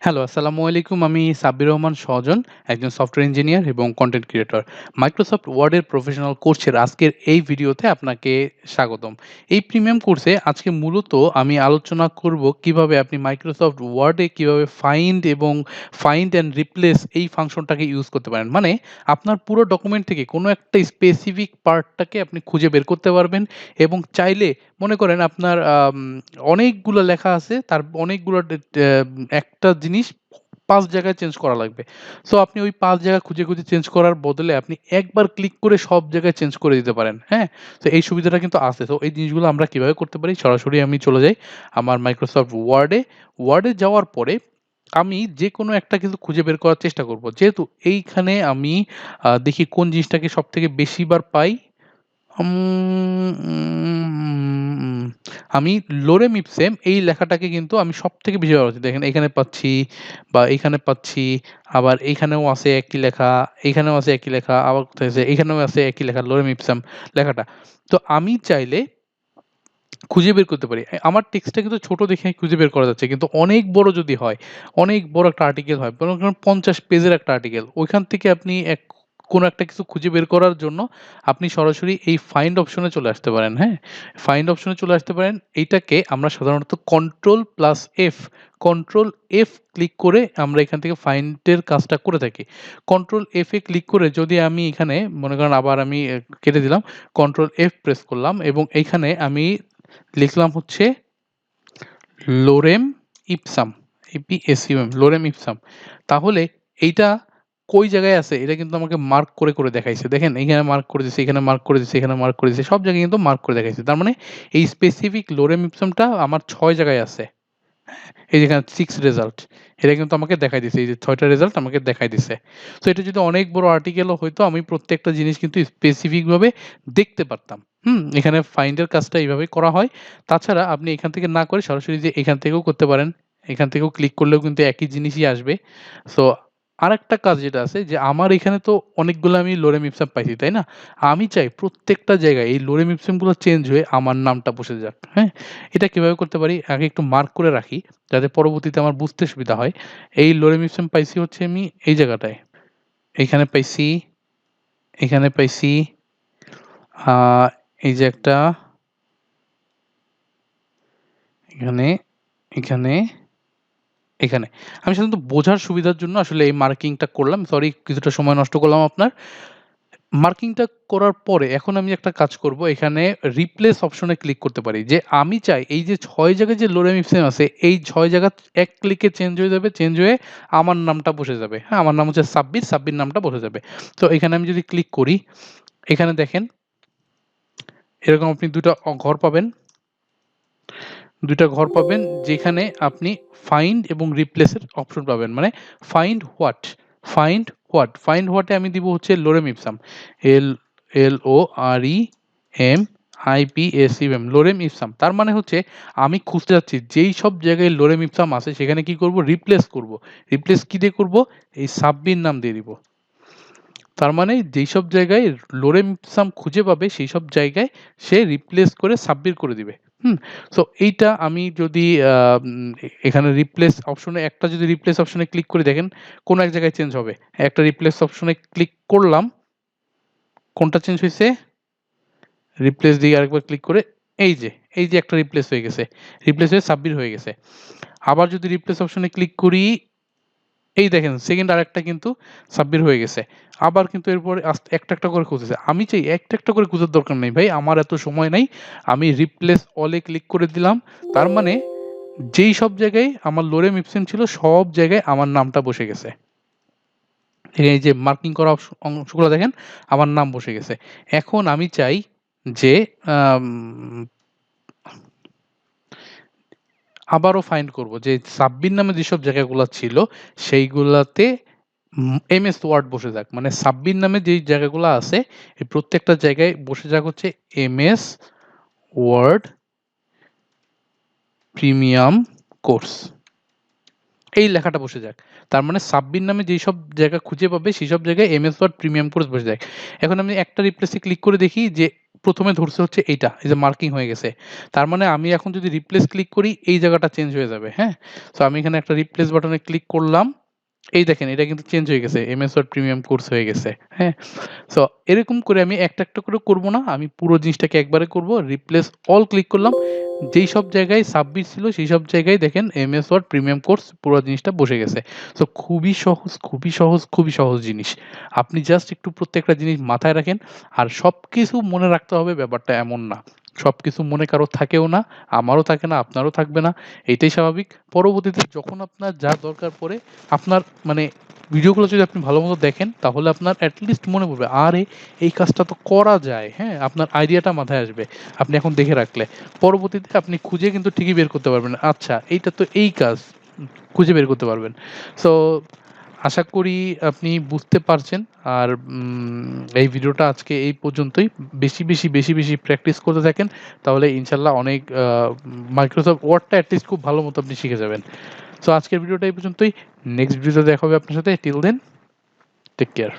Hello, আসসালামু আলাইকুম। আমি সাব্বির রহমান সজন, একজন সফটওয়্যার ইঞ্জিনিয়ার এবং কনটেন্ট ক্রিয়েটর। মাইক্রোসফট ওয়ার্ডের প্রফেশনাল কোর্সের আজকের এই ভিডিওতে আপনাকে স্বাগতম। এই প্রিমিয়াম কোর্সে আজকে মূলত আমি আলোচনা করব কিভাবে আপনি মাইক্রোসফট ওয়ার্ডে কিভাবে ফাইন্ড অ্যান্ড রিপ্লেস এই ফাংশনটাকে ইউজ করতে পারেন। মানে আপনার পুরো ডকুমেন্ট থেকে কোনো একটা স্পেসিফিক পার্টটাকে আপনি খুঁজে বের করতে পারবেন এবং চাইলে মনে করেন আপনার অনেকগুলো লেখা আছে, তার অনেকগুলো একটা জিনিস ৫ জায়গায় চেঞ্জ করা লাগবে। সো আপনি ওই ৫ জায়গা খুঁজে, খুঁজে চেঞ্জ করার বদলে আপনি একবার ক্লিক করে সব জায়গায় চেঞ্জ করে দিতে পারেন। হ্যাঁ? তো এই সুবিধাটা কিন্তু আছে। তো এই জিনিসগুলো আমরা কিভাবে করতে পারি? সরাসরি আমি চলে যাই আমার মাইক্রোসফট ওয়ার্ডে। ওয়ার্ডে যাওয়ার পরে আমি যেকোনো একটা কিছু খুঁজে বের করার চেষ্টা করব। যেহেতু এইখানে আমি দেখি কোন জিনিসটাকে সবথেকে বেশিবার পাই। উম আমি লোরেম ইপসেম এই লেখাটাকে কিন্তু আমি সবথেকে বেশি ব্যবহার করছি। দেখেন এখানে পাচ্ছি বা এখানে পাচ্ছি, আবার এইখানেও আছে একই লেখা, এইখানেও আছে একই লেখা, আবার কোথায় আছে? এখানেও আছে একই লেখা লোরেম ইপসাম লেখাটা। তো আমি চাইলে খুঁজে বের করতে পারি। আমার টেক্সটটা কিন্তু ছোট দেখে খুঁজে বের করা যাচ্ছে। কিন্তু অনেক বড় যদি হয়, অনেক বড় একটা আর্টিকেল হয়, মনে করেন ৫০ পেজের একটা আর্টিকেল। ওইখান থেকে আপনি কোনো একটা কিছু খুঁজে বের করার জন্য আপনি সরাসরি এই ফাইন্ড অপশনে চলে আসতে পারেন, হ্যাঁ? ফাইন্ড অপশনে চলে আসতে পারেন। এইটাকে আমরা সাধারণত কন্ট্রোল এফ ক্লিক করে আমরা এখান থেকে ফাইন্ড এর কাজটা করে থাকি। কন্ট্রোল এফ এ ক্লিক করে যদি আমি এখানে মনে করেন আবার আমি কেটে দিলাম। কন্ট্রোল এফ প্রেস করলাম এবং এইখানে আমি লিখলাম হচ্ছে লোরেম ইপসাম, এপিএসইউএম লোরেম ইপসাম। তাহলে এইটা কই জায়গায় আছে এটা কিন্তু আমাকে মার্ক করে, করে দেখাইছে। দেখেন এইখানে মার্ক করে দিছে, এখানে মার্ক করে দিছে, এখানে মার্ক করে দিছে। সব জায়গায় কিন্তু মার্ক করে দেখাইছে। তার মানে এই স্পেসিফিক লোরেম ইপসামটা আমার ৬ জায়গায় আছে। এই যে এখানে 6 রেজাল্ট। এটা কিন্তু আমাকে দেখাই দিছে। এই যে ৬ টা রেজাল্ট আমাকে দেখাই দিছে। সো এটা যদি অনেক বড় আর্টিকেলও হইতো আমি প্রত্যেকটা জিনিস কিন্তু স্পেসিফিক ভাবে দেখতে পারতাম। এখানে ফাইন্ড এর কাজটা এভাবেই করা হয়। তাছাড়া আপনি এখান থেকে না করে সরাসরি যে এখান থেকেও করতে পারেন। এখান থেকেও ক্লিক করলেও কিন্তু একই জিনিসই আসবে। সো আরেকটা কাজ যেটা আছে যে আমার এখানে তো অনেকগুলো আমি লোরেম ইপসাম পাইছি, তাই না? আমি চাই প্রত্যেকটা জায়গায় এই লোরেম ইপসাম গুলো চেঞ্জ হয়ে আমার নামটা বসে যাক। হ্যাঁ? এটা কিভাবে করতে পারি? আগে একটু মার্ক করে রাখি, যাতে পরবর্তীতে আমার বুঝতে সুবিধা হয়। এই লোরেম ইপসম পাইছি হচ্ছে আমি এই জায়গাটায়। এইখানে পাইছি, এখানে পাইছি, আ এই যে একটা, এখানে, এখানে, এখানে। আমি সাধারণত বোঝার সুবিধার জন্য আসলে এই মার্কিংটা করলাম। সরি কিছুটা সময় নষ্ট করলাম আপনার। মার্কিংটা করার পরে এখন আমি একটা কাজ করব। এখানে রিপ্লেস অপশনে ক্লিক করতে পারি। যে আমি চাই এই যে ৬ জায়গায় যে লোরেম ইপসিন আছে এই ৬ জায়গা এক ক্লিকে চেঞ্জ হয়ে যাবে। চেঞ্জ হয়ে আমার নামটা বসে যাবে। হ্যাঁ? আমার নাম হচ্ছে সাব্বির, সাব্বির নামটা বসে যাবে। তো এখানে আমি যদি ক্লিক করি, এখানে দেখেন এরকম আপনি ২ টা ঘর পাবেন। ২ টা ঘর পাবেন যেখানে আপনি ফাইন্ড এবং রিপ্লেস এর অপশন পাবেন। মানে ফাইন্ড হোয়াট? ফাইন্ড হোয়াট এ আমি দিব হচ্ছে lorem ipsum. L L O R E M I P S U M lorem ipsum. তার মানে হচ্ছে আমি খুঁজতে যাচ্ছি যেই সব জায়গায় লোরেম ইপসাম আছে সেখানে কি করব? রিপ্লেস করব। রিপ্লেস কি দিয়ে করব? এই সাব্বির নাম দিয়ে দিব। তার মানে যেইসব জায়গায় লোরেম ইপসাম খুঁজে পাবে সেইসব জায়গায় সে রিপ্লেস করে সাব্বির করে দিবে। হুম? সো এইটা আমি যদি এখানে রিপ্লেস অপশনে একটা যদি রিপ্লেস অপশনে ক্লিক করে দেখেন কোন এক জায়গায় চেঞ্জ হবে। একটা রিপ্লেস অপশনে ক্লিক করলাম, কোনটা চেঞ্জ হইছে? রিপ্লেস দিয়ে আরেকবার ক্লিক করে এই যে একটা রিপ্লেস হয়ে গেছে। রিপ্লেস হয়ে সাব্বির হয়ে গেছে। আবার যদি রিপ্লেস অপশনে ক্লিক করি, এই দেখেন সেকেন্ড আরেকটা কিন্তু সাব্মিট হয়ে গেছে। আবার কিন্তু এরপরে একটা, একটা করে খুঁজতেছে। আমি চাই একটা, একটা করে খোঁজার দরকার নেই ভাই। আমার এত সময় নাই। আমি রিপ্লেস অল এ ক্লিক করে দিলাম। তার মানে যেই সব জায়গায় আমার লোরেম ইপসিন ছিল সব জায়গায় আমার নামটা বসে গেছে। এই যে মার্কিং করা অংশগুলো দেখেন আমার নাম বসে গেছে। এখন আমি চাই যে আম আবারও ফাইন্ড করব যে সাব্বির নামে যেসব জায়গাগুলা ছিল সেইগুলাতে এমএস ওয়ার্ড বসে যাক। মানে সাব্বির নামে যেই জায়গাগুলো আছে এই প্রত্যেকটা জায়গায় বসে যাক হচ্ছে এমএস ওয়ার্ড প্রিমিয়াম কোর্স। এই লেখাটা বসে যাক। তার মানে সাব্বির নামে যেসব জায়গা খুঁজে পাবে সেসব জায়গায় এমএস ওয়ার্ড প্রিমিয়াম কোর্স বসে যাক। এখন আমি একটা রিপ্লেসে ক্লিক করে দেখি যে প্রথমে ধরছে হচ্ছে এইটা, এই যে মার্কিং হয়ে গেছে। তার মানে আমি এখন যদি রিপ্লেস ক্লিক করি এই জায়গাটা চেঞ্জ হয়ে যাবে, হ্যাঁ? সো আমি এখানে একটা রিপ্লেস বাটনে ক্লিক করলাম। এই দেখেন এটা কিন্তু চেঞ্জ হয়ে গেছে। এমএস ওয়ার্ড প্রিমিয়াম কোর্স হয়ে গেছে, হ্যাঁ? সো এরকম করে আমি একটা, একটা করে করব না। আমি পুরো জিনিসটাকে একবারে করব। রিপ্লেস অল ক্লিক করলাম। যেই সব জায়গায় সাবমিট ছিল সেই সব জায়গায় দেখেন এমএস ওয়ার্ড প্রিমিয়াম কোর্স পুরো জিনিসটা বসে গেছে। সো খুবই সহজ, খুবই সহজ, খুবই সহজ জিনিস। আপনি জাস্ট একটু প্রত্যেকটা জিনিস মাথায় রাখেন। আর সবকিছু মনে রাখতে হবে ব্যাপারটা এমন না। সবকিছু মনে কারো থাকেও না, আমারও থাকে না, আপনারও থাকবে না। এটাই স্বাভাবিক। পরবর্তীতে যখন আপনার যা দরকার পড়ে আপনার মানে ভিডিওগুলো যদি আপনি ভালোমতো দেখেন তাহলে আপনার এট লিস্ট মনে পড়বে, আরে এই কাজটা তো করা যায়, হ্যাঁ? আপনার আইডিয়াটা মাথায় আসবে। আপনি এখন দেখে রাখলে। পরবর্তীতে আপনি খুঁজে কিন্তু ঠিকই বের করতে পারবেন। আচ্ছা এইটা তো এই কাজ। খুঁজে বের করতে পারবেন। সো আশা করি আপনি বুঝতে পারছেন। আর এই ভিডিওটা আজকে এই পর্যন্তই। বেশি প্র্যাকটিস করতে থাকেন। তাহলে ইনশাআল্লাহ অনেক মাইক্রোসফট ওয়ার্ডটা এট লিস্ট খুব ভালো মতো আপনি শিখে যাবেন। সো আজকের ভিডিওটা এই পর্যন্তই। নেক্সট ভিডিওতে দেখা হবে আপনার সাথে। Till then take care.